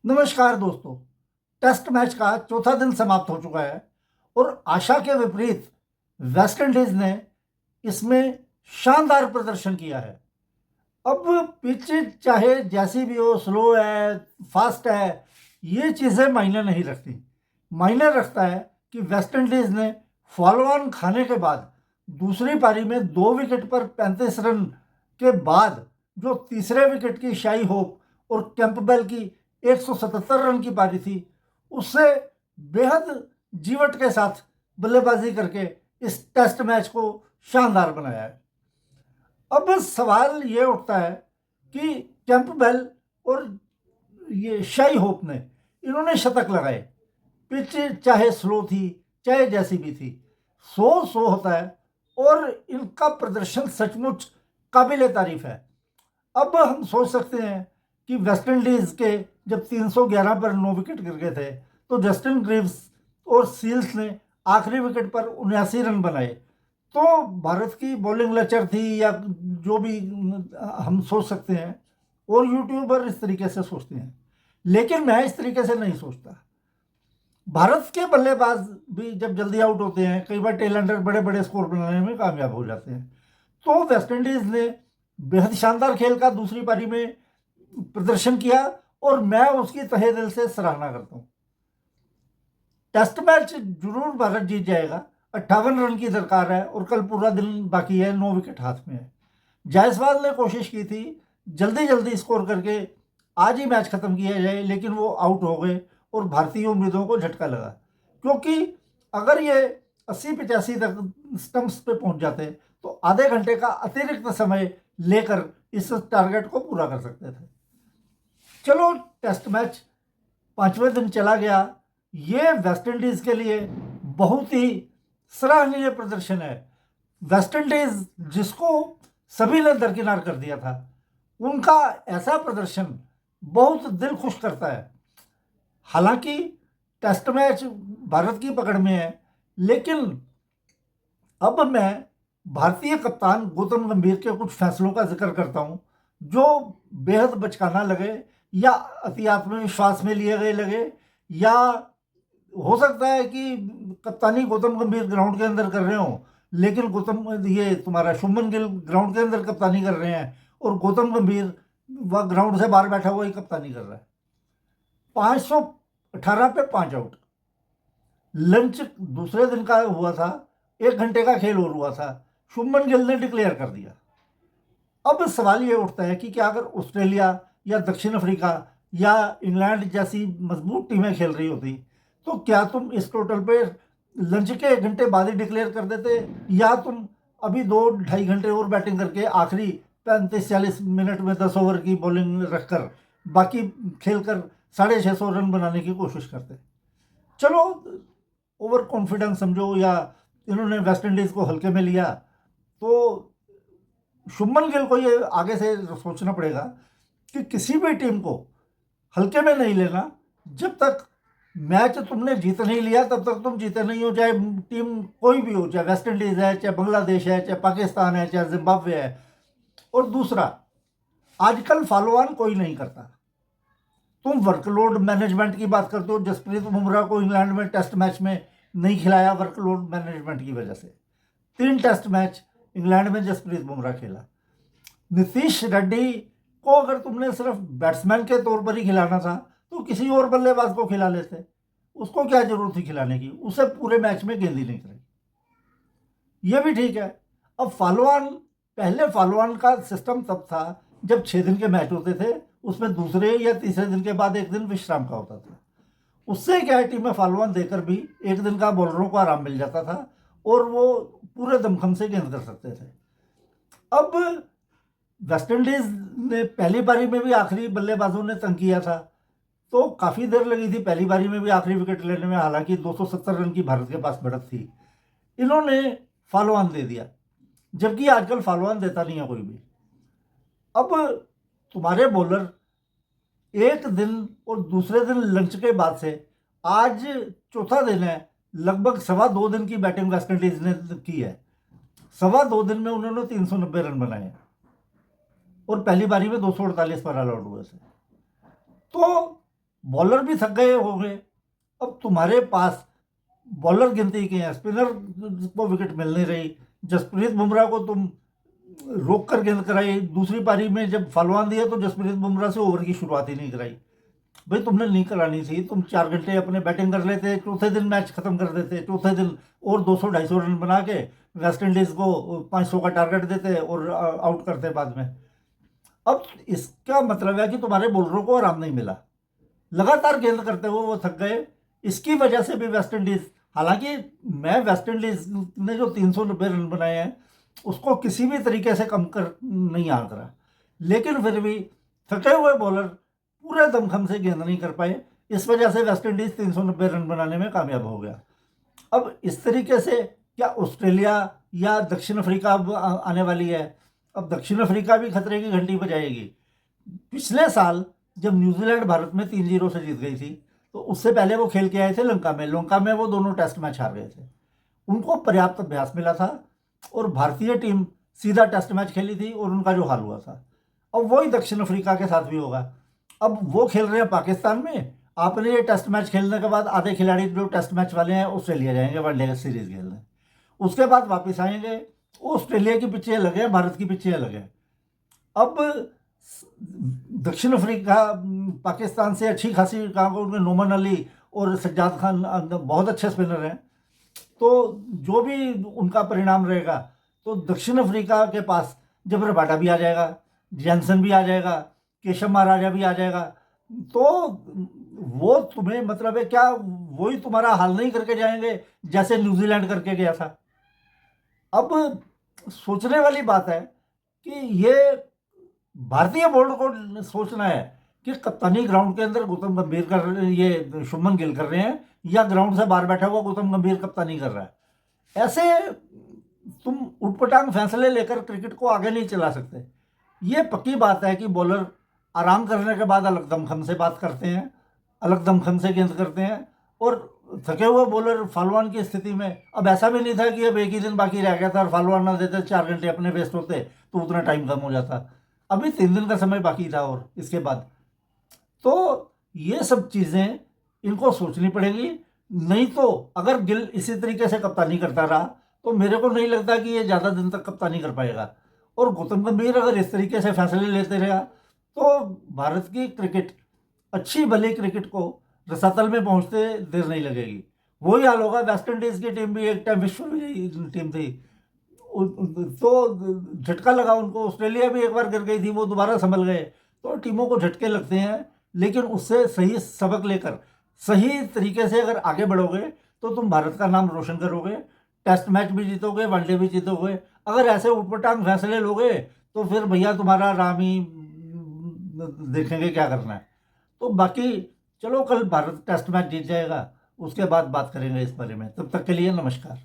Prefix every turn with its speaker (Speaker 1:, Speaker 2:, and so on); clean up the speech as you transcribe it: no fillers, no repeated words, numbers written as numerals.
Speaker 1: नमस्कार दोस्तों। Test match का चौथा दिन समाप्त हो चुका है और आशा के विपरीत वेस्टइंडीज ने इसमें शानदार प्रदर्शन किया है। अब पिच चाहे जैसी भी हो, स्लो है, फास्ट है, ये चीज़ें मायने नहीं रखती। मायने रखता है कि वेस्टइंडीज ने फॉलो ऑन खाने के बाद दूसरी पारी में 2 विकेट पर 35 रन के बाद जो तीसरे विकेट की शाई होप और कैंपबेल की 177 रन की पारी थी, उससे बेहद जीवट के साथ बल्लेबाजी करके इस टेस्ट मैच को शानदार बनाया है। अब सवाल ये उठता है कि कैंपबेल और ये शाई होप ने इन्होंने शतक लगाए। पिच चाहे स्लो थी, चाहे जैसी भी थी, सो सो होता है और इनका प्रदर्शन सचमुच काबिल तारीफ है। अब हम सोच सकते हैं कि वेस्टइंडीज के जब 311 पर 9 विकेट गिर गए थे तो जस्टिन ग्रीव्स और सील्स ने आखिरी विकेट पर 79 रन बनाए, तो भारत की बॉलिंग लचर थी या जो भी हम सोच सकते हैं, और यूट्यूबर इस तरीके से सोचते हैं। लेकिन मैं इस तरीके से नहीं सोचता। भारत के बल्लेबाज भी जब जल्दी आउट होते हैं, कई बार टेल अंडर बड़े बड़े स्कोर बनाने में कामयाब हो जाते हैं। तो वेस्टइंडीज ने बेहद शानदार खेल का दूसरी पारी में प्रदर्शन किया और मैं उसकी तहे दिल से सराहना करता हूं। टेस्ट मैच जरूर भारत जीत जाएगा। 58 रन की दरकार है और कल पूरा दिन बाकी है, 9 विकेट हाथ में है। जायसवाल ने कोशिश की थी जल्दी जल्दी स्कोर करके आज ही मैच खत्म किया जाए, लेकिन वो आउट हो गए और भारतीय उम्मीदों को झटका लगा, क्योंकि अगर ये 80-85 तक स्टंप्स पे पहुंच जाते तो आधे घंटे का अतिरिक्त समय लेकर इस टारगेट को पूरा कर सकते थे। चलो, टेस्ट मैच 5वें दिन चला गया। ये वेस्टइंडीज के लिए बहुत ही सराहनीय प्रदर्शन है। वेस्टइंडीज जिसको सभी ने दरकिनार कर दिया था, उनका ऐसा प्रदर्शन बहुत दिल खुश करता है। हालांकि टेस्ट मैच भारत की पकड़ में है, लेकिन अब मैं भारतीय कप्तान गौतम गंभीर के कुछ फैसलों का जिक्र करता हूं जो बेहद बचकाना लगे या अति आत्मविश्वास में लिए गए लगे, या हो सकता है कि कप्तानी गौतम गंभीर ग्राउंड के अंदर कर रहे हो, लेकिन गौतम ये तुम्हारा शुभमन गिल ग्राउंड के अंदर कप्तानी कर रहे हैं और गौतम गंभीर वह ग्राउंड से बाहर बैठा हुआ ही कप्तानी कर रहा है। 518 पे 5 आउट। लंच दूसरे दिन का हुआ था, 1 घंटे का खेल और हुआ था, शुभमन गिल ने डिक्लेयर कर दिया। अब सवाल ये उठता है कि क्या अगर ऑस्ट्रेलिया या दक्षिण अफ्रीका या इंग्लैंड जैसी मजबूत टीमें खेल रही होती तो क्या तुम इस टोटल पे लंच के 1 घंटे बाद ही डिक्लेयर कर देते, या तुम अभी 2-2.5 घंटे और बैटिंग करके आखिरी 35-40 मिनट में 10 ओवर की बॉलिंग रखकर बाकी खेलकर 650 रन बनाने की कोशिश करते। चलो, ओवर कॉन्फिडेंस समझो या इन्होंने वेस्ट इंडीज को हल्के में लिया, तो शुभमन गिल को ये आगे से सोचना पड़ेगा कि किसी भी टीम को हल्के में नहीं लेना। जब तक मैच तुमने जीत नहीं लिया तब तक तुम जीते नहीं हो, चाहे टीम कोई भी हो, चाहे वेस्ट इंडीज है, चाहे बांग्लादेश है, चाहे पाकिस्तान है, चाहे जिम्बाब्वे है। और दूसरा, आजकल फॉलो ऑन कोई नहीं करता। तुम वर्कलोड मैनेजमेंट की बात करते हो, जसप्रीत बुमराह को इंग्लैंड में टेस्ट मैच में नहीं खिलाया वर्कलोड मैनेजमेंट की वजह से। 3 टेस्ट मैच इंग्लैंड में जसप्रीत बुमराह खेला। नीतीश रेड्डी को अगर तुमने सिर्फ बैट्समैन के तौर पर ही खिलाना था तो किसी और बल्लेबाज को खिला लेते, उसको क्या जरूरत थी खिलाने की, उसे पूरे मैच में गेंद ही नहीं करी। ये भी ठीक है। अब फॉलो ऑन, पहले फॉलो ऑन का सिस्टम तब था जब 6 दिन के मैच होते थे, उसमें दूसरे या तीसरे दिन के बाद 1 दिन विश्राम का होता था। उससे क्या है, टीमें फॉलो ऑन देकर भी 1 दिन का बॉलरों को आराम मिल जाता था और वो पूरे दमखम से गेंद कर सकते थे। अब वेस्टइंडीज ने पहली पारी में भी आखिरी बल्लेबाजों ने तंग किया था, तो काफ़ी देर लगी थी पहली पारी में भी आखिरी विकेट लेने में। हालांकि 270 रन की भारत के पास बढ़त थी, इन्होंने फॉलो ऑन दे दिया, जबकि आजकल फॉलो ऑन देता नहीं है कोई भी। अब तुम्हारे बॉलर 1 दिन और दूसरे दिन लंच के बाद से, आज चौथा दिन है, लगभग 2.25 दिन की बैटिंग वेस्टइंडीज ने की है। 2.25 दिन में उन्होंने 390 रन बनाए हैं और पहली बारी में 248 पर ऑल आउट हुए थे। तो बॉलर भी थक गए होंगे। अब तुम्हारे पास बॉलर गिनती के हैं, स्पिनर को विकेट मिल नहीं रही। जसप्रीत बुमराह को तुम रोक कर गेंद कराई, दूसरी पारी में जब फलवान दिया तो जसप्रीत बुमराह से ओवर की शुरुआत ही नहीं कराई। भाई तुमने नहीं करानी थी, तुम 4 घंटे अपने बैटिंग कर लेते, चौथे दिन मैच खत्म कर देते, चौथे दिन और 200-250 रन बना के वेस्ट इंडीज को 500 का टारगेट देते और आउट करते बाद में। अब इसका मतलब है कि तुम्हारे बॉलरों को आराम नहीं मिला, लगातार गेंद करते हुए वो थक गए। इसकी वजह से भी वेस्ट इंडीज, हालांकि मैं वेस्ट इंडीज ने जो 390 रन बनाए हैं उसको किसी भी तरीके से कम कर नहीं आंक रहा, लेकिन फिर भी थके हुए बॉलर पूरे दमखम से गेंद नहीं कर पाए। इस वजह से वेस्ट इंडीज 390 रन बनाने में कामयाब हो गया। अब इस तरीके से क्या ऑस्ट्रेलिया या दक्षिण अफ्रीका अब आने वाली है? अब दक्षिण अफ्रीका भी खतरे की घंटी बजाएगी। पिछले साल जब न्यूजीलैंड भारत में 3-0 से जीत गई थी, तो उससे पहले वो खेल के आए थे लंका में वो दोनों टेस्ट मैच हार गए थे। उनको पर्याप्त अभ्यास मिला था और भारतीय टीम सीधा टेस्ट मैच खेली थी और उनका जो हाल हुआ था, अब वही दक्षिण अफ्रीका के साथ भी होगा। अब वो खेल रहे हैं पाकिस्तान में, आपने ये टेस्ट मैच खेलने के बाद आधे खिलाड़ी जो टेस्ट मैच वाले हैं ऑस्ट्रेलिया जाएंगे वनडे सीरीज खेलने, उसके बाद वापस आएंगे, ऑस्ट्रेलिया की पिचें अलग है, भारत की पिचें अलग है। अब दक्षिण अफ्रीका पाकिस्तान से अच्छी खासी कहा उनमें नोमान अली और सज्जाद खान बहुत अच्छे स्पिनर हैं, तो जो भी उनका परिणाम रहेगा, तो दक्षिण अफ्रीका के पास जब रबाडा भी आ जाएगा, जैनसन भी आ जाएगा, केशव महाराजा भी आ जाएगा, तो वो तुम्हें मतलब है क्या वही तुम्हारा हाल नहीं करके जाएंगे जैसे न्यूजीलैंड करके गया था। अब सोचने वाली बात है कि ये भारतीय बोर्ड को सोचना है कि कप्तानी ग्राउंड के अंदर गौतम गंभीर कर रहे हैं, ये शुभमन गिल कर रहे हैं, या ग्राउंड से बाहर बैठा हुआ गौतम गंभीर कप्तानी कर रहा है। ऐसे तुम उटपटांग फैसले लेकर क्रिकेट को आगे नहीं चला सकते। ये पक्की बात है कि बॉलर आराम करने के बाद अलग दमखम से बात करते हैं, अलग दमखम से गेंद करते हैं, और थके हुए बॉलर फालवान की स्थिति में, अब ऐसा भी नहीं था कि अब एक ही दिन बाकी रह गया था और फालवान ना देते 4 घंटे अपने वेस्ट होते तो उतना टाइम कम हो जाता, अभी 3 दिन का समय बाकी था और इसके बाद। तो ये सब चीज़ें इनको सोचनी पड़ेगी, नहीं तो अगर गिल इसी तरीके से कप्तानी करता रहा तो मेरे को नहीं लगता कि ये ज़्यादा दिन तक कप्तानी कर पाएगा। और गौतम गंभीर अगर इस तरीके से फैसले लेते रहा तो भारत की क्रिकेट, अच्छी भली क्रिकेट को रसातल में पहुंचते देर नहीं लगेगी। वही हाल होगा, वेस्ट इंडीज़ की टीम भी एक टाइम विश्व विजेयी टीम थी, तो झटका लगा उनको। ऑस्ट्रेलिया भी एक बार गिर गई थी, वो दोबारा संभल गए। तो टीमों को झटके लगते हैं, लेकिन उससे सही सबक लेकर सही तरीके से अगर आगे बढ़ोगे तो तुम भारत का नाम रोशन करोगे, टेस्ट मैच भी जीतोगे, वनडे भी जीतोगे। अगर ऐसे उटपटांग फैसले लोगे तो फिर भैया तुम्हारा राम ही देखेंगे क्या करना है। तो बाकी चलो, कल भारत टेस्ट मैच जीत जाएगा, उसके बाद बात करेंगे इस बारे में। तब तक के लिए नमस्कार।